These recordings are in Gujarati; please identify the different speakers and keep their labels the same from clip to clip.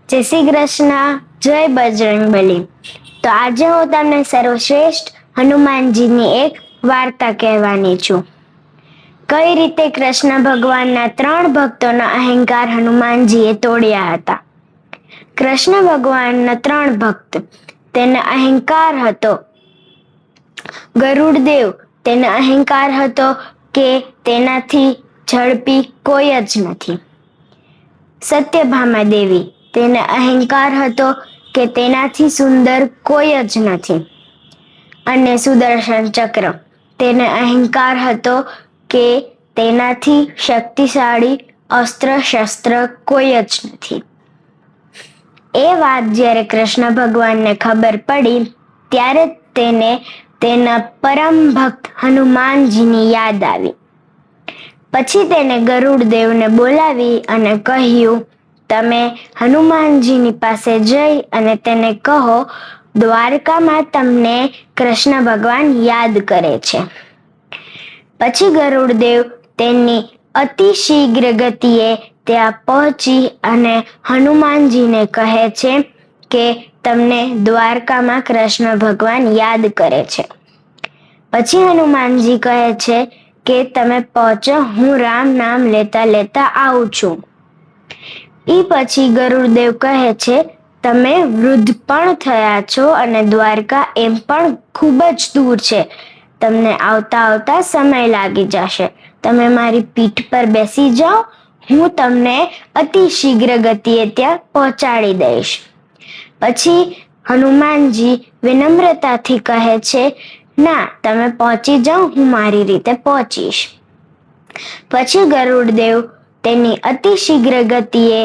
Speaker 1: જય શ્રી કૃષ્ણ, જય બજરંગબલી. તો આજે હું તમને સર્વશ્રેષ્ઠ હનુમાનજીની એક વાર્તા કહેવાની છું. કઈ રીતે કૃષ્ણ ભગવાનના 3 ભક્તોનો અહંકાર હનુમાનજીએ તોડ્યા હતા. કૃષ્ણ ભગવાનના 3 ભક્ત, તેને અહંકાર હતો ગરુડદેવ, તેને અહંકાર હતો કે તેનાથી ઝડપી કોઈ જ નથી. સત્યભામા દેવી, તેને અહંકાર હતો કે તેનાથી સુંદર કોઈ જ નથી. અને સુદર્શન ચક્ર, તેને અહંકાર હતો કે તેનાથી શક્તિશાળી અસ્ત્ર શસ્ત્ર કોઈ જ નથી. એ વાત જ્યારે કૃષ્ણ ભગવાનને ખબર પડી ત્યારે તેને તેના પરમ ભક્ત હનુમાનજીની યાદ આવી. પછી તેને ગરુડદેવને બોલાવી અને કહ્યું, તમે હનુમાનજીની પાસે જઈ અને તેને કહો, દ્વારકામાં તમને કૃષ્ણ ભગવાન યાદ કરે છે. પછી ગરુડદેવ તેની અતિ શીઘ્ર ગતિએ ત્યાં પહોંચી અને હનુમાનજીને કહે છે કે તમને દ્વારકામાં કૃષ્ણ ભગવાન યાદ કરે છે. પછી હનુમાનજી કહે છે કે તમે પહોંચો, હું રામ નામ લેતા લેતા આવું છું. એ પછી ગરુડદેવ કહે છે, તમે વૃદ્ધ પણ થયા છો અને દ્વારકા એમ પણ ખૂબ જ દૂર છે. તમને આવતા આવતા સમય લાગી જશે. તમે મારી પીઠ પર બેસી જાઓ, હું તમને અતિ શીઘ્ર ગતિએ ત્યાં પહોંચાડી દઈશ. પછી હનુમાનજી વિનમ્રતાથી કહે છે, ના, તમે પહોંચી જાઓ, હું મારી રીતે પહોંચીશ. પછી ગરુડદેવ તેની અતિ શીઘ્ર ગતિએ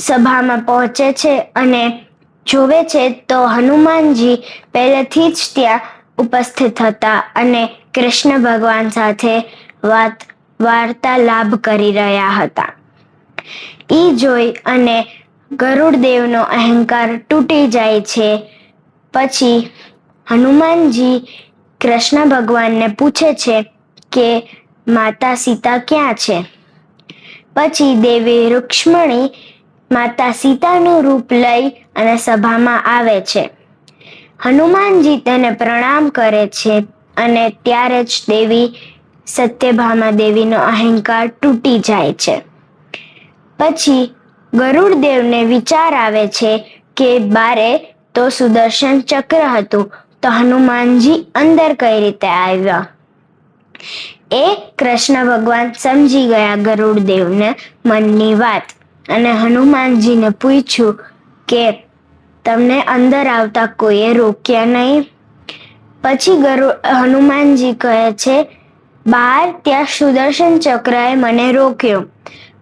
Speaker 1: સભામાં પહોંચે છે અને જોવે છે તો હનુમાનજી પહેલેથી જ ત્યાં ઉપસ્થિત હતા અને કૃષ્ણ ભગવાન સાથે વાર્તાલાપ કરી રહ્યા હતા. ઈ જોઈ અને ગરુડદેવનો અહંકાર તૂટી જાય છે. પછી હનુમાનજી કૃષ્ણ ભગવાનને પૂછે છે કે માતા સીતા ક્યાં છે. પછી દેવી રૂક્ષ્મણી માતા સીતાનું રૂપ લઈ અને સભામાં આવે છે. હનુમાનજી તેને પ્રણામ કરે છે અને ત્યારે જ દેવી સત્યભામા દેવીનો અહંકાર તૂટી જાય છે. પછી ગરુડદેવને વિચાર આવે છે કે બારે તો સુદર્શન ચક્ર હતું, તો હનુમાનજી અંદર કઈ રીતે આવ્યા. એ કૃષ્ણ ભગવાન સમજી ગયા ગરુડદેવને મનની વાત અને હનુમાનજીને પૂછ્યું કે તમને અંદર આવતા કોઈએ રોક્યા નહીં. પછી હનુમાનજી કહે છે, બહાર ત્યાં સુદર્શન ચક્રએ મને રોક્યો,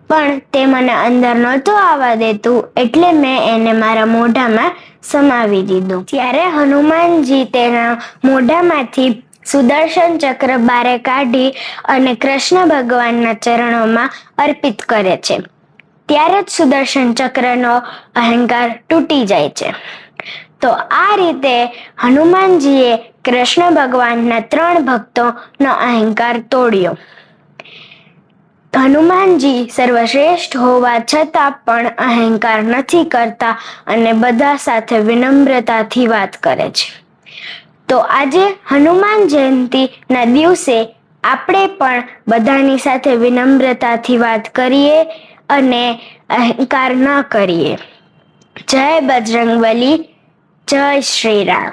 Speaker 1: પણ તે મને અંદર નહોતો આવવા દેતું, એટલે મેં એને મારા મોઢામાં સમાવી દીધું. ત્યારે હનુમાનજી તેના મોઢામાંથી સુદર્શન ચક્ર બારે કાઢી અને કૃષ્ણ ભગવાનના ચરણોમાં અર્પિત કરે છે. ત્યારે જ સુદર્શન ચક્રનો અહંકાર તૂટી જાય છે. તો આ રીતે હનુમાનજીએ કૃષ્ણ ભગવાનના 3 ભક્તોનો અહંકાર તોડ્યો. હનુમાનજી સર્વશ્રેષ્ઠ હોવા છતાં પણ અહંકાર નથી કરતા અને બધા સાથે વિનમ્રતાથી વાત કરે છે. તો આજે હનુમાન જયંતીના દિવસે આપણે પણ બધાની સાથે વિનમ્રતાથી વાત કરીએ અને અહંકાર ન કરીએ. જય બજરંગબલી, જય શ્રી રામ.